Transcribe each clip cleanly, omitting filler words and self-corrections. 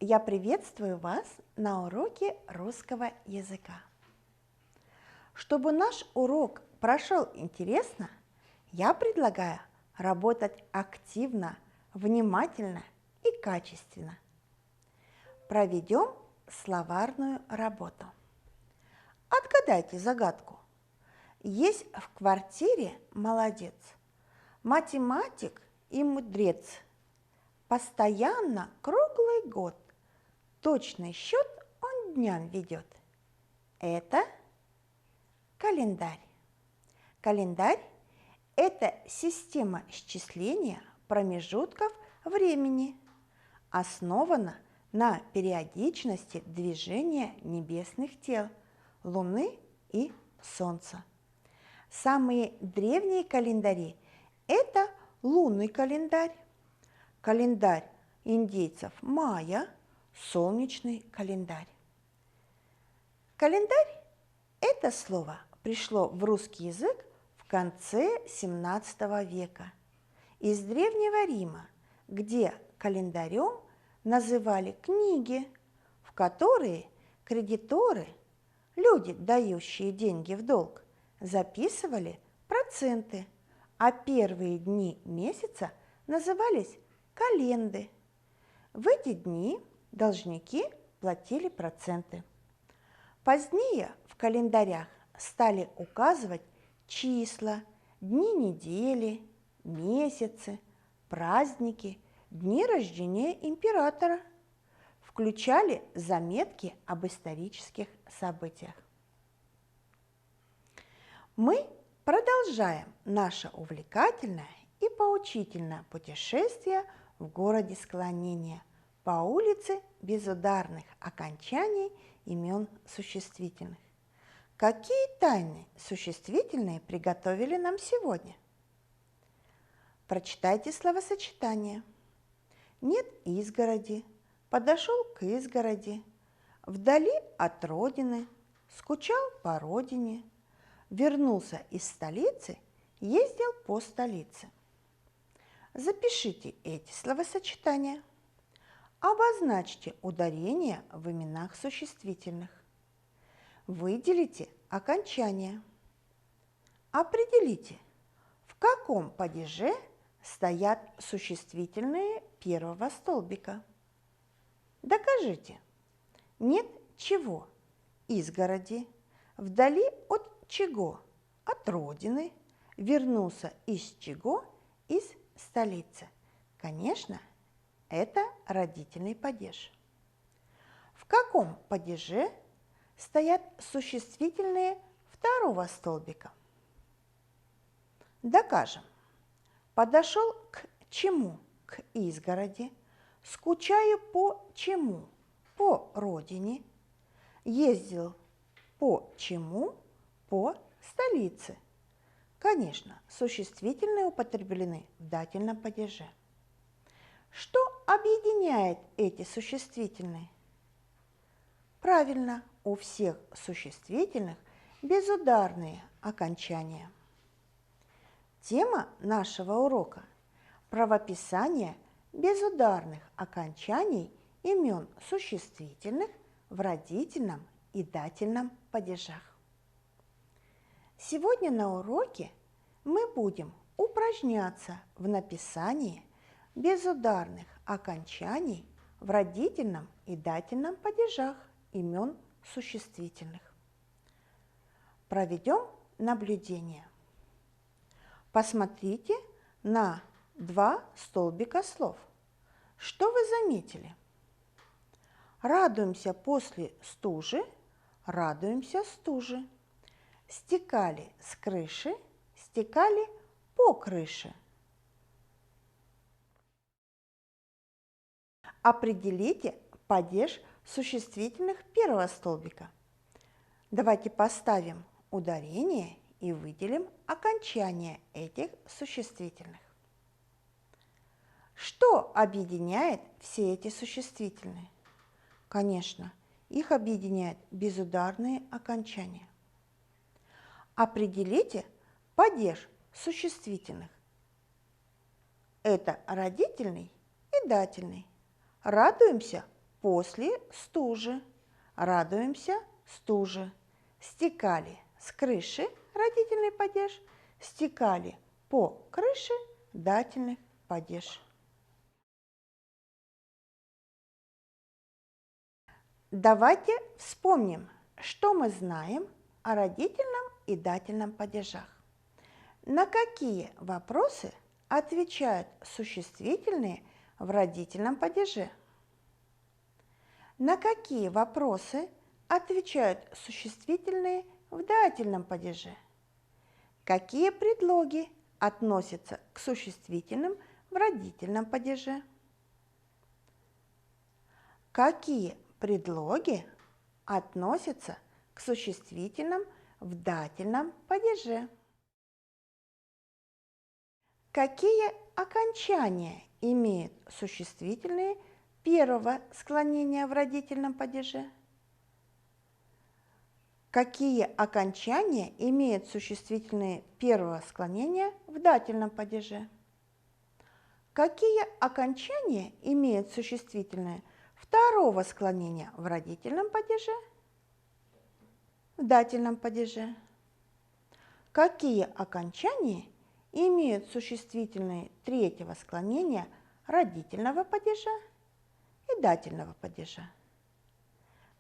Я приветствую вас на уроке русского языка. Чтобы наш урок прошел интересно, я предлагаю работать активно, внимательно и качественно. Проведем словарную работу. Отгадайте загадку. Есть в квартире молодец, математик и мудрец. Постоянно круглый год точный счет он дням ведет. Это календарь. Календарь – это система счисления промежутков времени, основана на периодичности движения небесных тел Луны и Солнца. Самые древние календари – это лунный календарь, календарь индейцев майя, солнечный календарь. Календарь – это слово пришло в русский язык в конце XVII века из Древнего Рима, где календарем называли книги, в которые кредиторы, люди, дающие деньги в долг, записывали проценты, а первые дни месяца назывались календы. В эти дни должники платили проценты. Позднее в календарях стали указывать числа, дни недели, месяцы, праздники, дни рождения императора. Включали заметки об исторических событиях. Мы продолжаем наше увлекательное и поучительное путешествие в городе склонения по улице безударных окончаний имен существительных. Какие тайны существительные приготовили нам сегодня? Прочитайте словосочетание. Нет изгороди, подошел к изгороди, вдали от родины, скучал по родине, вернулся из столицы, ездил по столице. Запишите эти словосочетания. Обозначьте ударения в именах существительных. Выделите окончания. Определите, в каком падеже стоят существительные первого столбика. Докажите. Нет чего? Изгороди. Вдали от чего? От родины. Вернулся из чего? Из столицы. Конечно, это родительный падеж. В каком падеже стоят существительные второго столбика? Докажем. Подошел к чему? К изгороди. Скучаю по чему? По родине. Ездил по чему? По столице. Конечно, существительные употреблены в дательном падеже. Что объединяет эти существительные? Правильно, у всех существительных безударные окончания. Тема нашего урока – правописание безударных окончаний имен существительных в родительном и дательном падежах. Сегодня на уроке мы будем упражняться в написании безударных окончаний в родительном и дательном падежах имен существительных. Проведем наблюдение. Посмотрите на два столбика слов. Что вы заметили? Радуемся после стужи, радуемся стуже. Стекали с крыши, стекали по крыше. Определите падеж существительных первого столбика. Давайте поставим ударение и выделим окончание этих существительных. Что объединяет все эти существительные? Конечно, их объединяют безударные окончания. Определите падеж существительных. Это родительный и дательный. Радуемся после стужи. Радуемся стуже. Стекали с крыши родительный падеж, стекали по крыше дательный падеж. Давайте вспомним, что мы знаем о родительном и дательном падежах. На какие вопросы отвечают существительные в родительном падеже? На какие вопросы отвечают существительные в дательном падеже? Какие предлоги относятся к существительным в родительном падеже? Какие предлоги относятся к существительным в дательном падеже? Какие окончания имеют существительные первого склонения в родительном падеже? Какие окончания имеют существительные первого склонения в дательном падеже? Какие окончания имеют существительные второго склонения в родительном падеже? В дательном падеже. Какие окончания имеют существительные третьего склонения родительного падежа и дательного падежа?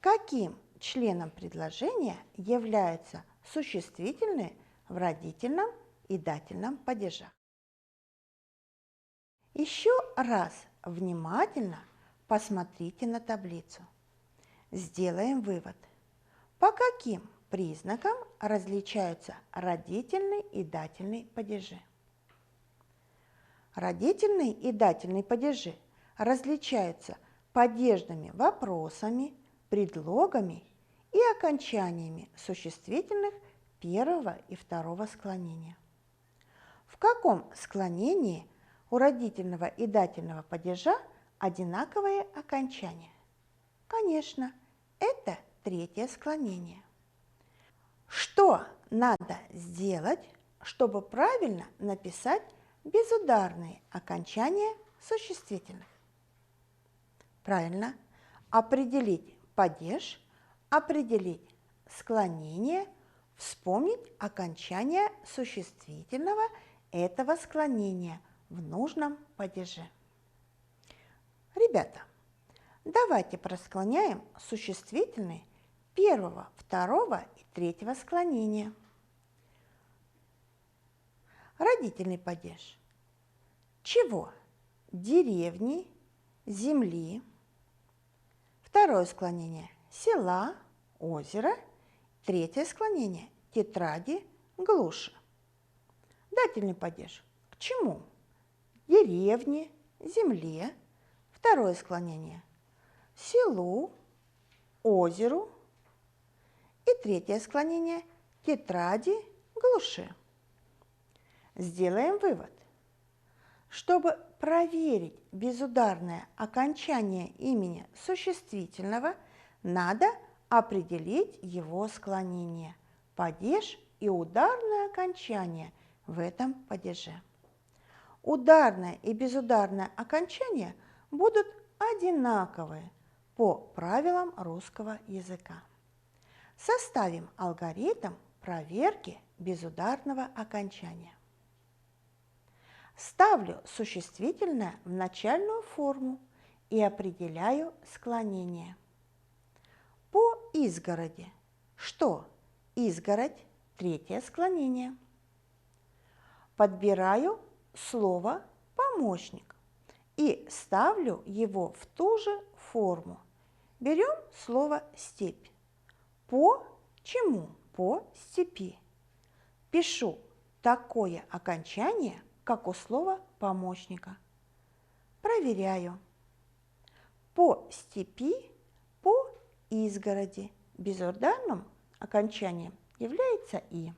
Каким членом предложения являются существительные в родительном и дательном падежах? Еще раз внимательно посмотрите на таблицу. Сделаем вывод. По каким признакам различаются родительный и дательный падежи? Родительный и дательный падежи различаются падежными вопросами, предлогами и окончаниями существительных первого и второго склонения. В каком склонении у родительного и дательного падежа одинаковые окончания? Конечно, это третье склонение. Что надо сделать, чтобы правильно написать безударные окончания существительных? Правильно, определить падеж, определить склонение, вспомнить окончание существительного этого склонения в нужном падеже. Ребята, давайте просклоняем существительные первого, второго и третьего склонения. Родительный падеж. Чего? Деревни, земли. Второе склонение – села, озера. Третье склонение – тетради, глуши. Дательный падеж. К чему? Деревне, земле. Второе склонение – селу, озеру. И третье склонение – тетради, глуши. Сделаем вывод. Чтобы проверить безударное окончание имени существительного, надо определить его склонение, падеж и ударное окончание в этом падеже. Ударное и безударное окончания будут одинаковые по правилам русского языка. Составим алгоритм проверки безударного окончания. Ставлю существительное в начальную форму и определяю склонение. По изгороди. Что? Изгородь – третье склонение. Подбираю слово «помощник» и ставлю его в ту же форму. Берем слово «степь». По чему? По степи. Пишу такое окончание, как у слова «помощника». Проверяю. По степи, по изгороди. Безударным окончанием является «и».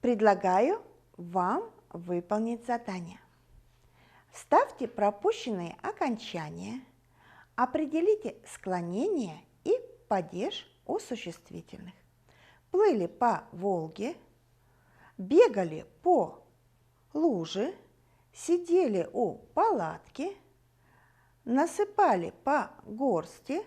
Предлагаю вам выполнить задание. Вставьте пропущенные окончания, определите склонение и падеж у существительных. Плыли по Волге, бегали по луже, сидели у палатки, насыпали по горсти,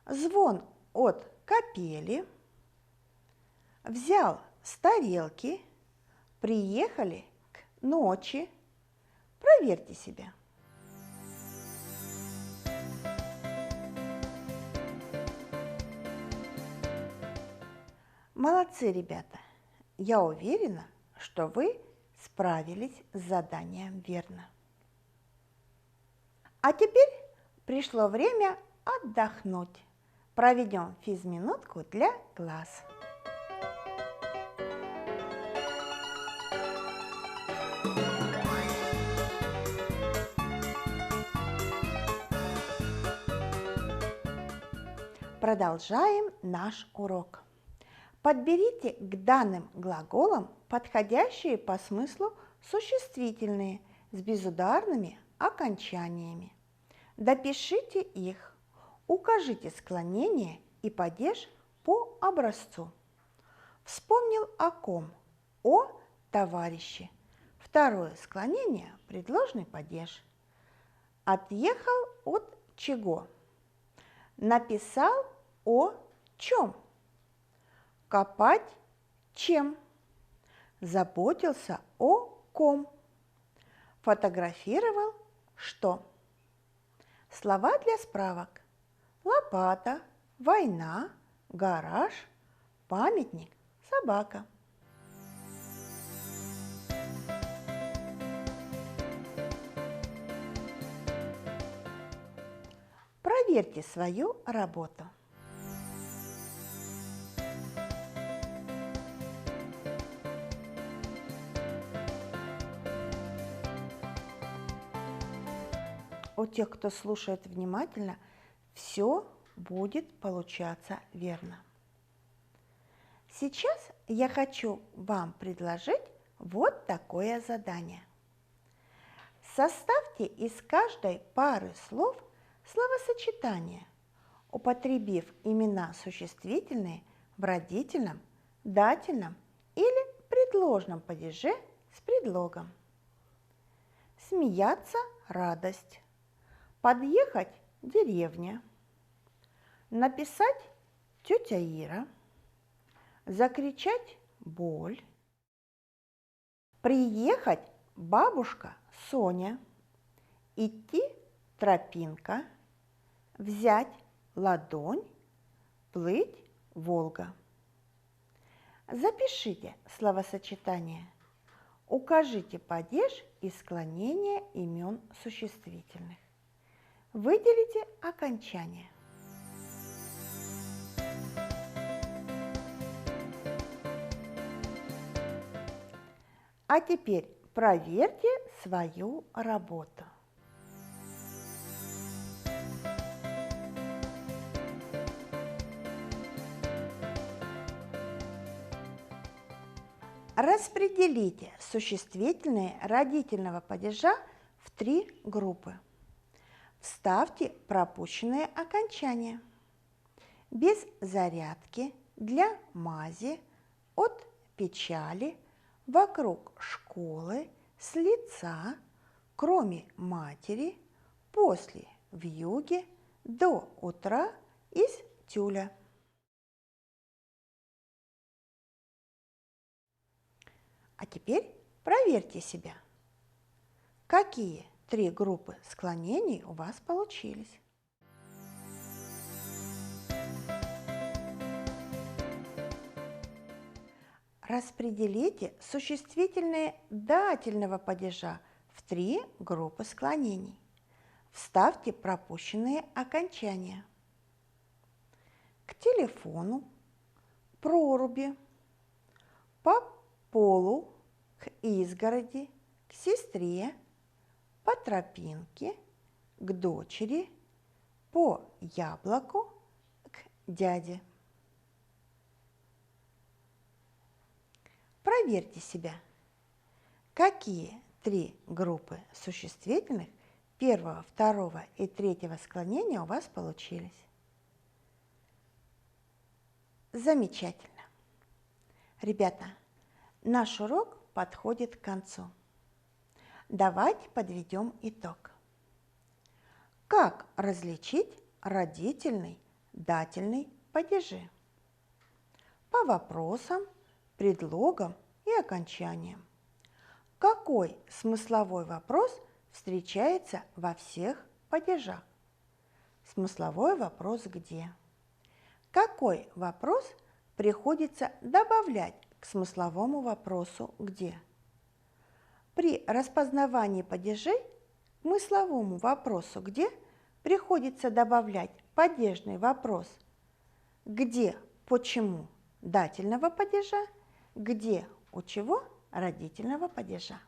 звон от капели, взял с тарелки, приехали к ночи. Проверьте себя. Молодцы, ребята! Я уверена, что вы справились с заданием верно. А теперь пришло время отдохнуть. Проведем физминутку для глаз. Продолжаем наш урок. Подберите к данным глаголам подходящие по смыслу существительные с безударными окончаниями. Допишите их, укажите склонение и падеж по образцу. Вспомнил о ком? О товарище. Второе склонение – предложный падеж. Отъехал от чего? Написал о чем? Копать чем? Заботился о ком? Фотографировал что? Слова для справок. Лопата, война, гараж, памятник, собака. Проверьте свою работу. У тех, кто слушает внимательно, все будет получаться верно. Сейчас я хочу вам предложить вот такое задание. Составьте из каждой пары слов словосочетание, употребив имена существительные в родительном, дательном или предложном падеже с предлогом. Смеяться – радость. Подъехать – деревня. Написать – тетя Ира. Закричать – боль. Приехать – бабушка Соня. Идти – тропинка. Взять – ладонь. Плыть – Волга. Запишите словосочетание. Укажите падеж и склонение имен существительных. Выделите окончание. А теперь проверьте свою работу. Распределите существительные родительного падежа в 3 группы. Вставьте пропущенные окончания. Без зарядки, для мази, от печали, вокруг школы, с лица, кроме матери, после вьюги, до утра, из тюля. А теперь проверьте себя. Какие 3 группы склонений у вас получились? Распределите существительные дательного падежа в 3 группы склонений. Вставьте пропущенные окончания. К телефону, проруби, по полу, к изгороди, к сестре, по тропинке, к дочери, по яблоку, к дяде. Проверьте себя. Какие 3 группы существительных первого, второго и третьего склонения у вас получились? Замечательно. Ребята, наш урок подходит к концу. Давайте подведем итог. Как различить родительный, дательный падежи? По вопросам, предлогам и окончаниям. Какой смысловой вопрос встречается во всех падежах? Смысловой вопрос где? Какой вопрос приходится добавлять к смысловому вопросу где? При распознавании падежей к смысловому вопросу где приходится добавлять падежный вопрос где, почему дательного падежа, где, у чего родительного падежа.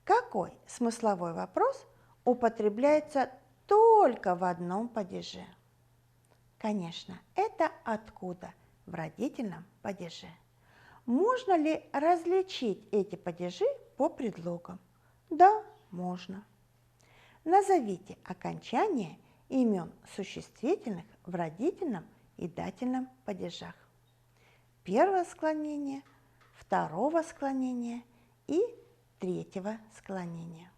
Какой смысловой вопрос употребляется только в одном падеже? Конечно, это откуда в родительном падеже. Можно ли различить эти падежи по предлогам? Да, можно. Назовите окончания имен существительных в родительном и дательном падежах. Первого склонения, второго склонения и третьего склонения.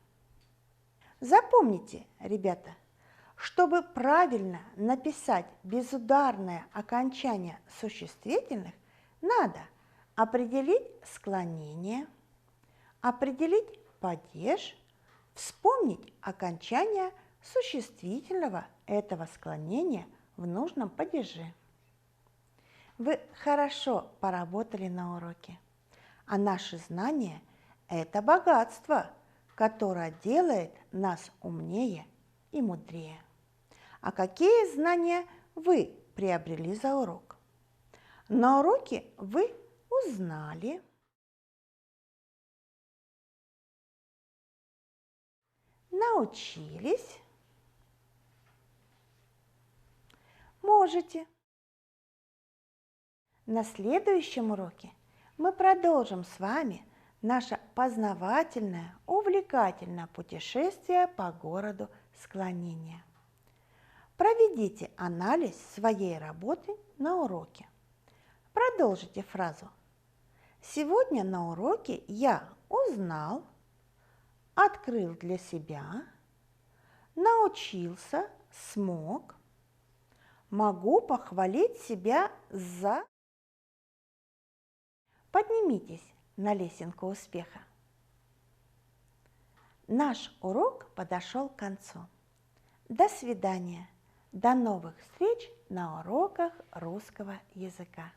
Запомните, ребята, чтобы правильно написать безударное окончание существительных, надо определить склонение, определить падеж, вспомнить окончание существительного этого склонения в нужном падеже. Вы хорошо поработали на уроке, а наши знания – это богатство, которое делает нас умнее и мудрее. А какие знания вы приобрели за урок? На уроке вы узнали, научились, можете. На следующем уроке мы продолжим с вами наше познавательное, увлекательное путешествие по городу склонения. Проведите анализ своей работы на уроке. Продолжите фразу. Сегодня на уроке я узнал, открыл для себя, научился, смог, могу похвалить себя за... Поднимитесь на лесенку успеха. Наш урок подошел к концу. До свидания. До новых встреч на уроках русского языка.